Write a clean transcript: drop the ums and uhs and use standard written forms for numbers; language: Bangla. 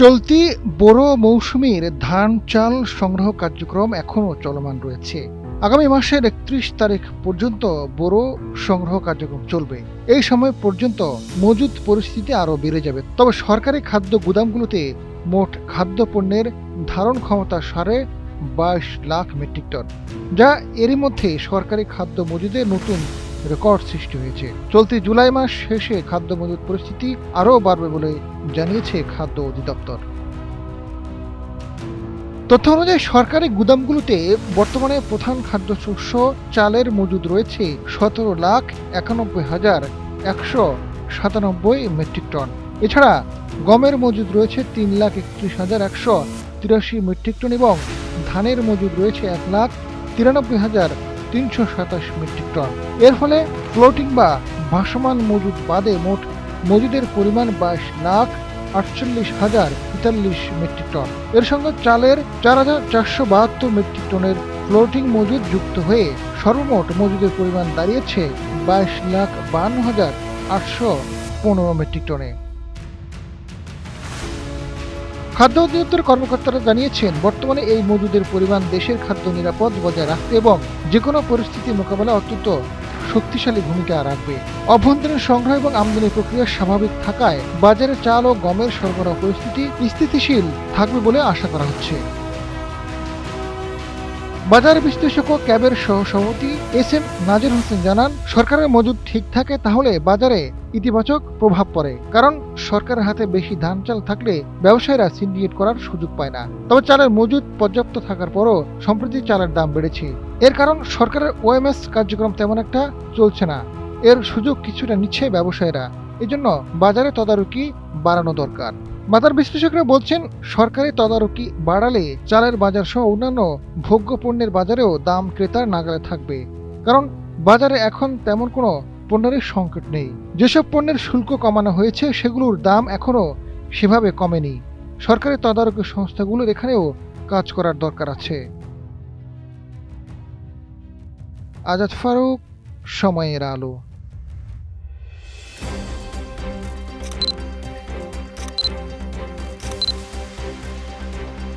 চলতি বোরো মৌসুমীর ধান চাল সংগ্রহ কার্যক্রম এখনও চলমান রয়েছে। আগামী মাসের ৩১ তারিখ পর্যন্ত বোরো সংগ্রহ কার্যক্রম চলবে। এই সময় পর্যন্ত মজুদ পরিস্থিতি আরও বেড়ে যাবে। তবে সরকারি খাদ্য গুদামগুলোতে মোট খাদ্যপণ্যের ধারণ ক্ষমতা 22.৫ লাখ মেট্রিক টন, যা এরই মধ্যে সরকারি খাদ্য মজুদের নতুন রেকর্ড সৃষ্টি হয়েছে। চলতি জুলাই মাস শেষে খাদ্য মজুদ পরিস্থিতি আরও বাড়বে বলে জানিয়েছে খাদ্য অধিদপ্তর। তথ্য অনুযায়ী সরকারি গুদামগুলোতে বর্তমানে প্রধান খাদ্যশস্য চালের মজুদ রয়েছে ১৭,৯১,১৯৭ মেট্রিক টন। এছাড়া গমের মজুদ রয়েছে ৩,৩১,১৮৩ মেট্রিক টন এবং ধানের মজুদ রয়েছে ১,৯৩,৩২৭ মেট্রিক টন। এর ফলে ফ্লোটিং বা ভাসমান মজুদ বাদে মোট মজুদের পরিমাণ ২২,৪৮,০৪৩ মেট্রিক টন। এর সঙ্গে চালের ৪,৪৭২ মেট্রিক টনের ফ্লোটিং মজুদ যুক্ত হয়ে সর্বমোট মজুদের পরিমাণ দাঁড়িয়েছে ২২,৫২,৮১৫ মেট্রিক টনে। খাদ্য অধিদপ্তরের কর্মকর্তারা জানিয়েছেন, বর্তমানে এই মজুদের পরিমাণ দেশের খাদ্য নিরাপদ বজায় রাখতে এবং যেকোনো পরিস্থিতি মোকাবেলায় অত্যন্ত শক্তিশালী ভূমিকা রাখবে। অভ্যন্তরীণ সংগ্রহ এবং আমদানি প্রক্রিয়া স্বাভাবিক থাকায় বাজারে চাল ও গমের সরবরাহ পরিস্থিতি স্থিতিশীল থাকবে বলে আশা করা হচ্ছে। বাজার বিশ্লেষক ও ক্যাবের সহসভাপতি এস.এম. নাজির হোসেন জানান, সরকারের মজুদ ঠিক থাকে তাহলে বাজারে ইতিবাচক প্রভাব পড়ে। কারণ সরকারের হাতে বেশি ধান চাল থাকলে ব্যবসায়ীরা সিন্ডিকেট করার সুযোগ পায় না। তবে চালের মজুদ পর্যাপ্ত থাকার পরও সম্প্রতি চালের দাম বেড়েছে। এর কারণ সরকারের ওএমএস কার্যক্রম তেমন একটা চলছে না। এর সুযোগ কিছুটা নিচ্ছে ব্যবসায়ীরা। এজন্য বাজারে তদারকি বাড়ানো দরকার। বাজার বিশ্লেষকরা বলছেন, সরকারি তদারকি বাড়ালে চালের বাজার সহ অন্যান্য ভোগ্য পণ্যের বাজারেও দাম ক্রেতার নাগালে থাকবে। কারণ বাজারে এখন তেমন কোনো পণ্যের সংকট নেই। যেসব পণ্যের শুল্ক কমানো হয়েছে সেগুলোর দাম এখনও সেভাবে কমেনি। সরকারি তদারকি সংস্থাগুলোর এখানেও কাজ করার দরকার আছে। আজাদ ফারুক, সময়ের আলো।